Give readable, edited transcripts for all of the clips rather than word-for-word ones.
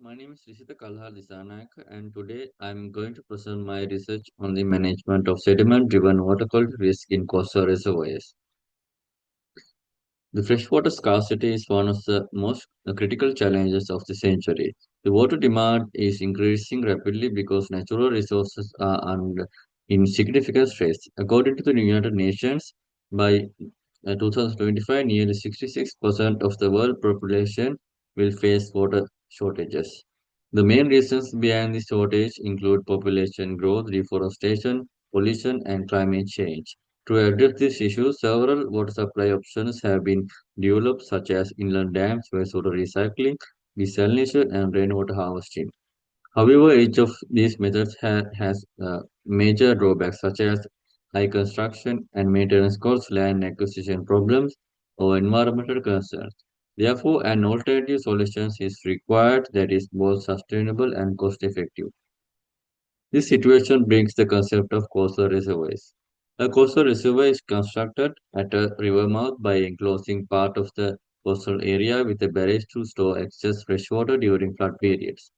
My name is Risitha and today I'm going to present my research on the management of sediment-driven water quality risk in coastal reservoirs. The freshwater scarcity is one of the most critical challenges of the century. The water demand is increasing rapidly because natural resources are under in significant stress. According to the United Nations, by 2025, nearly 66% of the world population will face water shortages. The main reasons behind the shortage include population growth, deforestation, pollution, and climate change. To address this issue, several water supply options have been developed, such as inland dams, wastewater recycling, desalination, and rainwater harvesting. However, each of these methods has major drawbacks such as high construction and maintenance costs, land acquisition problems, or environmental concerns. Therefore, an alternative solution is required that is both sustainable and cost effective. This situation brings the concept of coastal reservoirs. A coastal reservoir is constructed at a river mouth by enclosing part of the coastal area with a barrage to store excess freshwater during flood periods.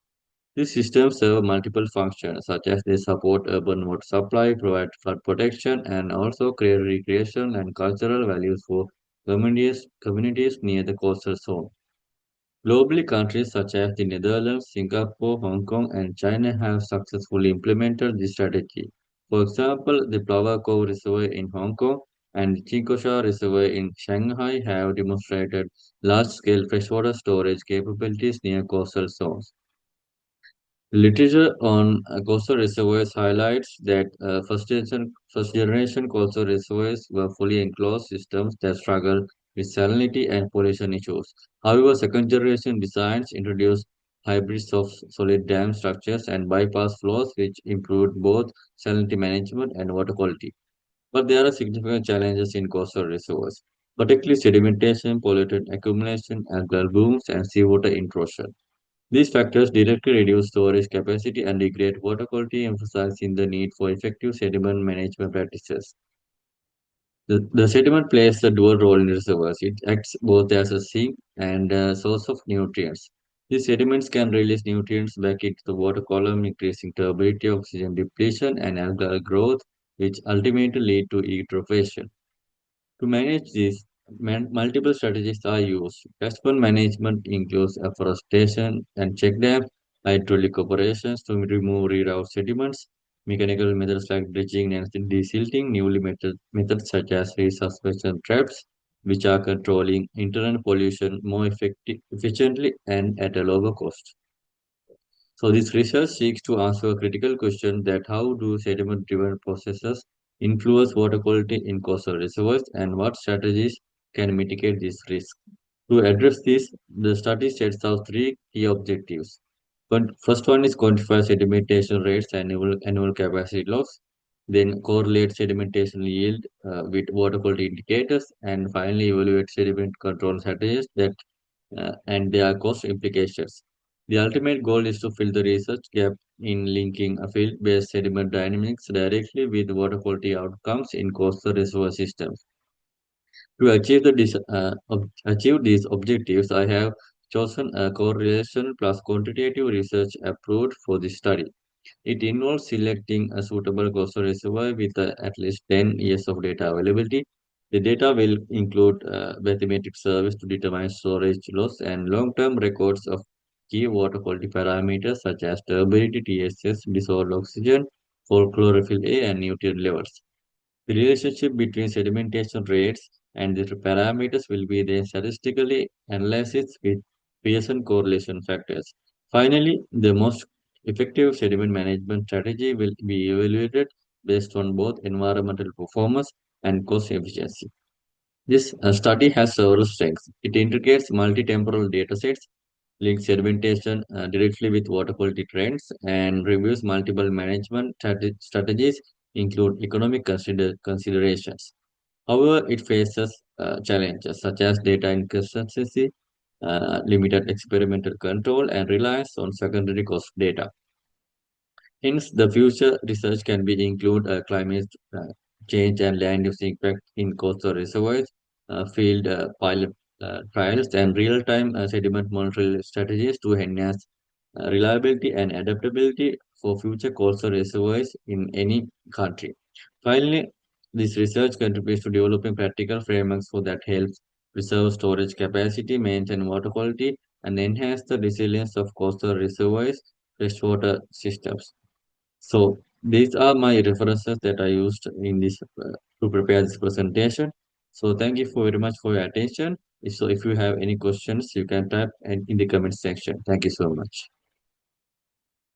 These systems serve multiple functions, such as they support urban water supply, provide flood protection, and also create recreation and cultural values for communities near the coastal zone. Globally, countries such as the Netherlands, Singapore, Hong Kong, and China have successfully implemented this strategy. For example, the Flower Cove Reservoir in Hong Kong and the Chinkosha Reservoir in Shanghai have demonstrated large-scale freshwater storage capabilities near coastal zones. Literature on coastal reservoirs highlights that first generation coastal reservoirs were fully enclosed systems that struggled with salinity and pollution issues. However, second-generation designs introduced hybrids of solid dam structures and bypass flows, which improved both salinity management and water quality. But there are significant challenges in coastal reservoirs, particularly sedimentation, pollutant accumulation, algal blooms, and seawater intrusion. These factors directly reduce storage capacity and degrade water quality, emphasizing the need for effective sediment management practices. The sediment plays a dual role in reservoirs. It acts both as a sink and a source of nutrients. These sediments can release nutrients back into the water column, increasing turbidity, oxygen depletion, and algal growth, which ultimately lead to eutrophication. To manage this, multiple strategies are used. Catchment management includes afforestation and check dams, hydraulic operations to remove reroute sediments, mechanical methods like dredging and desilting, methods such as resuspension traps, which are controlling internal pollution more efficiently and at a lower cost. So this research seeks to answer a critical question that how do sediment-driven processes influence water quality in coastal reservoirs and what strategies can mitigate this risk. To address this, the study sets out three key objectives. First one is quantify sedimentation rates and annual capacity loss, then correlate sedimentation yield with water quality indicators, and finally evaluate sediment control strategies and their cost implications. The ultimate goal is to fill the research gap in linking a field-based sediment dynamics directly with water quality outcomes in coastal reservoir systems. To achieve these objectives, I have chosen a correlation plus quantitative research approach for this study. It involves selecting a suitable coastal reservoir with at least 10 years of data availability. The data will include bathymetric surveys to determine storage loss and long-term records of key water quality parameters such as turbidity, TSS, dissolved oxygen, for chlorophyll A, and nutrient levels. The relationship between sedimentation rates and the parameters will be then statistically analyzed with Pearson correlation factors. Finally, the most effective sediment management strategy will be evaluated based on both environmental performance and cost efficiency. This study has several strengths. It integrates multi-temporal datasets, links sedimentation directly with water quality trends, and reviews multiple management strategies, include economic considerations. However, it faces challenges such as data inconsistency, limited experimental control, and reliance on secondary cost data. Hence, the future research can be include climate change and land use impact in coastal reservoirs, field pilot trials, and real-time sediment monitoring strategies to enhance reliability, and adaptability for future coastal reservoirs in any country. Finally, this research contributes to developing practical frameworks for that helps preserve storage capacity, maintain water quality, and enhance the resilience of coastal reservoirs, freshwater systems. So these are my references that I used in this to prepare this presentation. So thank you very much for your attention. So if you have any questions, you can type in the comment section. Thank you so much.